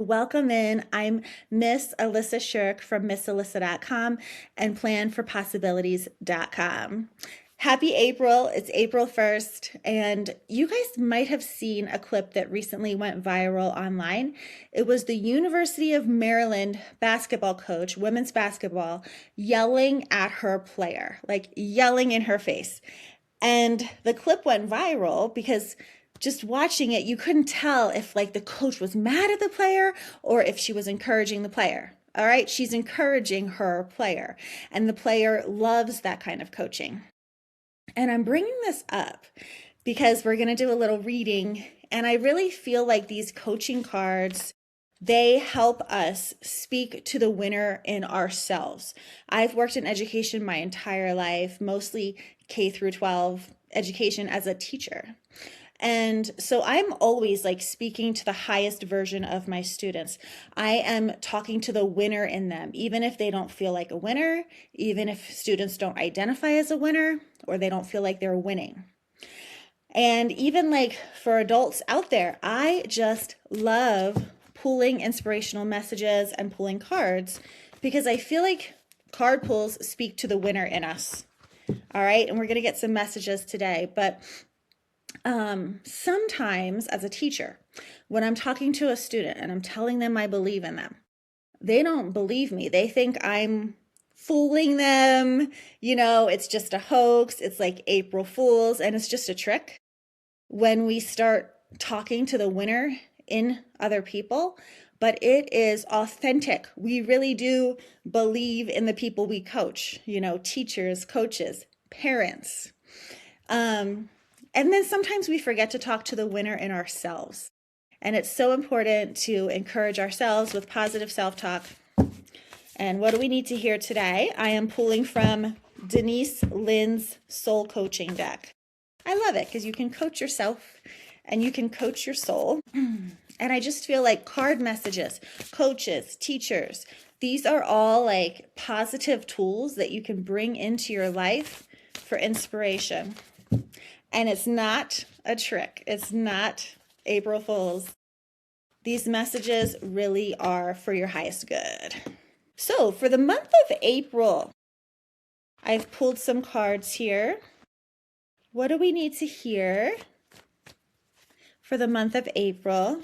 Welcome in. I'm Miss Alissa Shirk from missalissa.com and planforpossibilities.com. Happy April. It's April 1st, and you guys might have seen a clip that recently went viral online. It was the University of Maryland basketball coach, women's basketball, yelling at her player, like yelling in her face. And the clip went viral because just watching it, you couldn't tell if like the coach was mad at the player or if she was encouraging the player. All right, she's encouraging her player, and the player loves that kind of coaching. And I'm bringing this up because we're going to do a little reading, and I really feel like these coaching cards, they help us speak to the winner in ourselves. I've worked in education my entire life, mostly K through 12 education as a teacher. And so I'm always like speaking to the highest version of my students. I am talking to the winner in them, even if they don't feel like a winner, even if students don't identify as a winner or they don't feel like they're winning. And even like for adults out there, I just love pulling inspirational messages and pulling cards because I feel like card pulls speak to the winner in us. All right. And we're going to get some messages today, but sometimes as a teacher, when I'm talking to a student and I'm telling them I believe in them, they don't believe me. They think I'm fooling them. It's just a hoax. It's like April Fools, and it's just a trick. When we start talking to the winner in other people, but it is authentic. We really do believe in the people we coach, teachers, coaches, parents. And then sometimes we forget to talk to the winner in ourselves. And it's so important to encourage ourselves with positive self-talk. And what do we need to hear today? I am pulling from Denise Lynn's Soul Coaching deck. I love it because you can coach yourself and you can coach your soul. And I just feel like card messages, coaches, teachers, these are all like positive tools that you can bring into your life for inspiration. And it's not a trick. It's not April Fools. These messages really are for your highest good. So for the month of April, I've pulled some cards here. What do we need to hear for the month of April?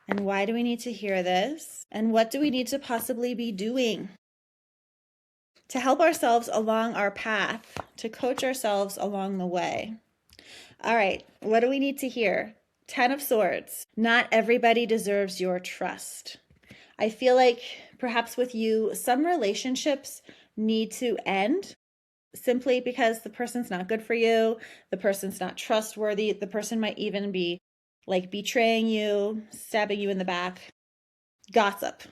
And why do we need to hear this? And what do we need to possibly be doing to help ourselves along our path, to coach ourselves along the way? All right, what do we need to hear? 10 of Swords. Not everybody deserves your trust. I feel like perhaps with you, some relationships need to end simply because the person's not good for you, the person's not trustworthy, the person might even be like betraying you, stabbing you in the back. Gossip,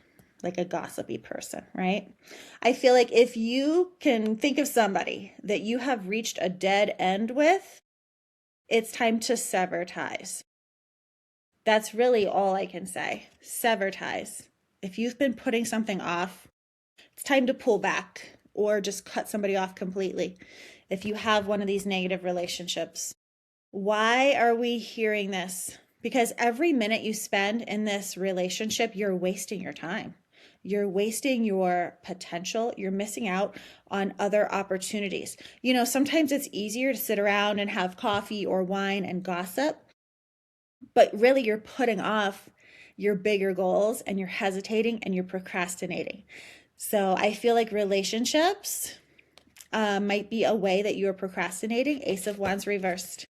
like a gossipy person, right? I feel like if you can think of somebody that you have reached a dead end with, it's time to sever ties. That's really all I can say. Sever ties. If you've been putting something off, it's time to pull back or just cut somebody off completely. If you have one of these negative relationships, why are we hearing this? Because every minute you spend in this relationship, you're wasting your time. You're wasting your potential. You're missing out on other opportunities. Sometimes it's easier to sit around and have coffee or wine and gossip, but really you're putting off your bigger goals and you're hesitating and you're procrastinating. So I feel like relationships might be a way that you're procrastinating. Ace of Wands reversed.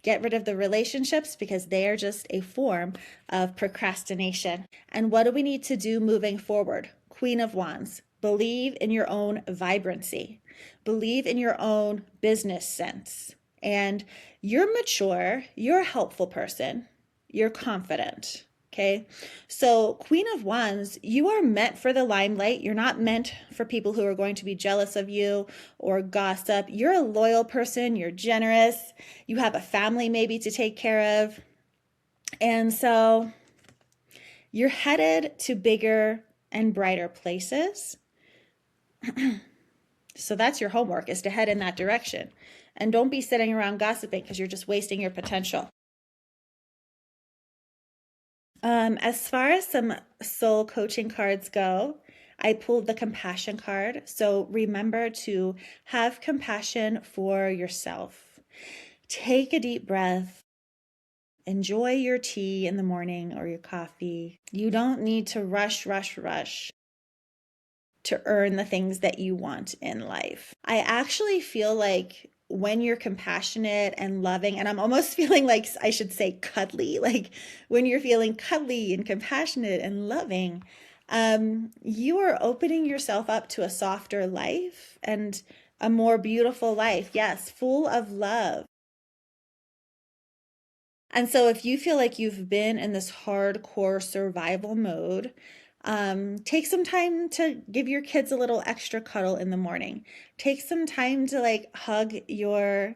Get rid of the relationships because they are just a form of procrastination. And what do we need to do moving forward? Queen of Wands. Believe in your own vibrancy. Believe in your own business sense. And you're mature. You're a helpful person. You're confident. Okay. So Queen of Wands, you are meant for the limelight. You're not meant for people who are going to be jealous of you or gossip. You're a loyal person. You're generous. You have a family maybe to take care of. And so you're headed to bigger and brighter places. So that's your homework, is to head in that direction. And don't be sitting around gossiping because you're just wasting your potential. As far as some soul coaching cards go, I pulled the compassion card. So remember to have compassion for yourself. Take a deep breath. Enjoy your tea in the morning or your coffee. You don't need to rush to earn the things that you want in life. I actually feel like when you're compassionate and loving, and I'm almost feeling like I should say cuddly, like when you're feeling cuddly and compassionate and loving, you are opening yourself up to a softer life and a more beautiful life. Yes, full of love. And so if you feel like you've been in this hardcore survival mode, take some time to give your kids a little extra cuddle in the morning. Take some time to like hug your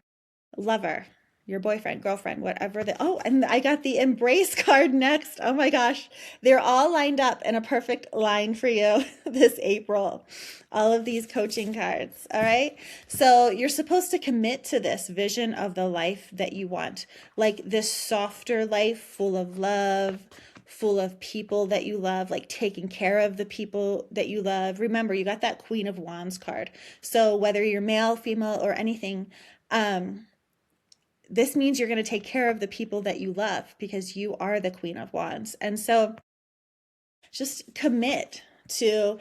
lover, your boyfriend, girlfriend, whatever oh, and I got the embrace card next. Oh my gosh. They're all lined up in a perfect line for you this April. All of these coaching cards. All right. So you're supposed to commit to this vision of the life that you want, like this softer life full of love, full of people that you love, like taking care of the people that you love. Remember, you got that Queen of Wands card. So whether you're male, female, or anything, this means you're going to take care of the people that you love because you are the Queen of Wands. And so just commit to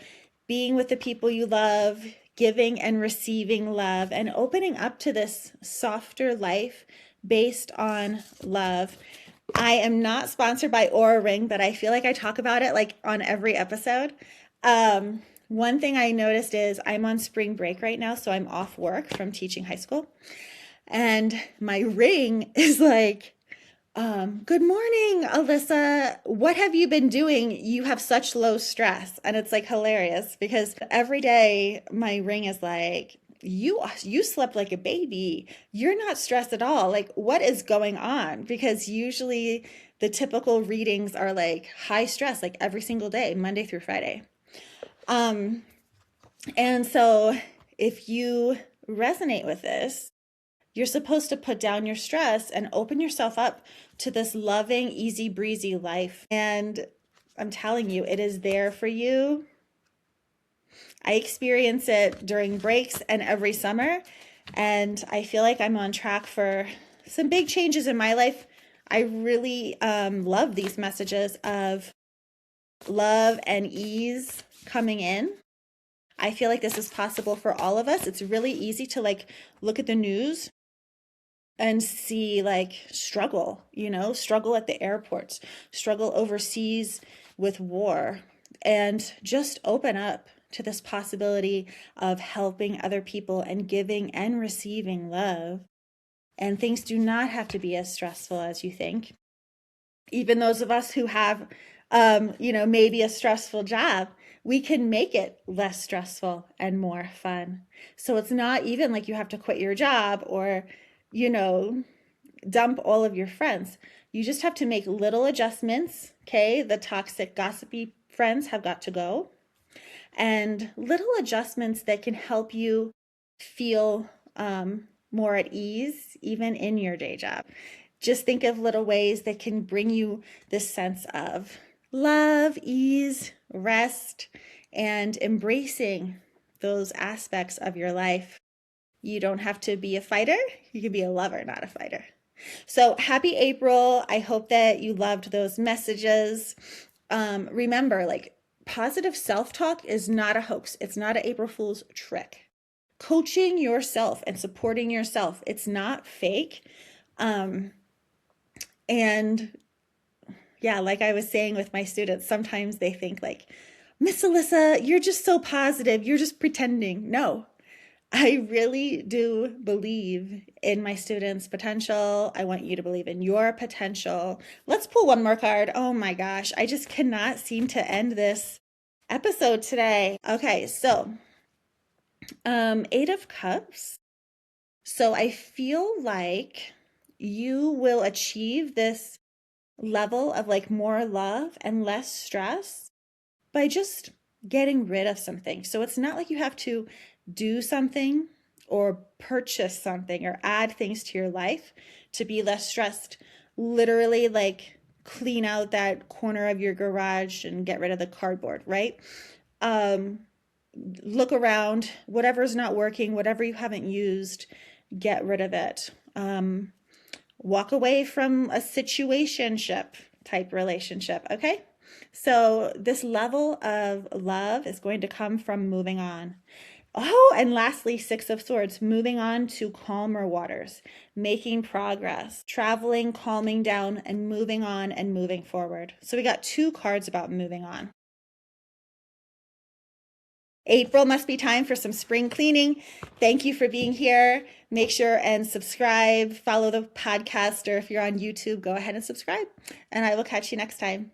being with the people you love, giving and receiving love, and opening up to this softer life based on love. I am not sponsored by Aura Ring, but I feel like I talk about it like on every episode. One thing I noticed is I'm on spring break right now, so I'm off work from teaching high school. And my ring is like, good morning, Alissa. What have you been doing? You have such low stress. And it's like hilarious because every day my ring is like, you slept like a baby. You're not stressed at all. Like, what is going on? Because usually the typical readings are like high stress, like every single day, Monday through Friday. And so if you resonate with this, you're supposed to put down your stress and open yourself up to this loving, easy breezy life. And I'm telling you, it is there for you. I experience it during breaks and every summer. And I feel like I'm on track for some big changes in my life. I really love these messages of love and ease coming in. I feel like this is possible for all of us. It's really easy to like look at the news and see like struggle, struggle at the airports, struggle overseas with war, and just open up to this possibility of helping other people and giving and receiving love. And things do not have to be as stressful as you think. Even those of us who have, maybe a stressful job, we can make it less stressful and more fun. So it's not even like you have to quit your job or, dump all of your friends. You just have to make little adjustments. Okay. The toxic, gossipy friends have got to go. And little adjustments that can help you feel more at ease, even in your day job. Just think of little ways that can bring you this sense of love, ease, rest, and embracing those aspects of your life. You don't have to be a fighter. You can be a lover, not a fighter. So happy April. I hope that you loved those messages. Remember, like positive self-talk is not a hoax. It's not an April Fool's trick. Coaching yourself and supporting yourself, it's not fake. And yeah, like I was saying with my students, sometimes they think like, Miss Alissa, you're just so positive. You're just pretending. No, I really do believe in my students' potential. I want you to believe in your potential. Let's pull one more card. Oh my gosh, I just cannot seem to end this episode today. Okay, so Eight of Cups. So I feel like you will achieve this level of like more love and less stress by just getting rid of something. So it's not like you have to do something or purchase something or add things to your life to be less stressed. Literally, like clean out that corner of your garage and get rid of the cardboard, right? Um, Look around, whatever's not working, whatever you haven't used, get rid of it. Walk away from a situationship type relationship, okay? So this level of love is going to come from moving on. Oh, and lastly, Six of Swords, moving on to calmer waters, making progress, traveling, calming down, and moving on and moving forward. So we got two cards about moving on. April must be time for some spring cleaning. Thank you for being here. Make sure and subscribe, follow the podcast, or if you're on YouTube, go ahead and subscribe. And I will catch you next time.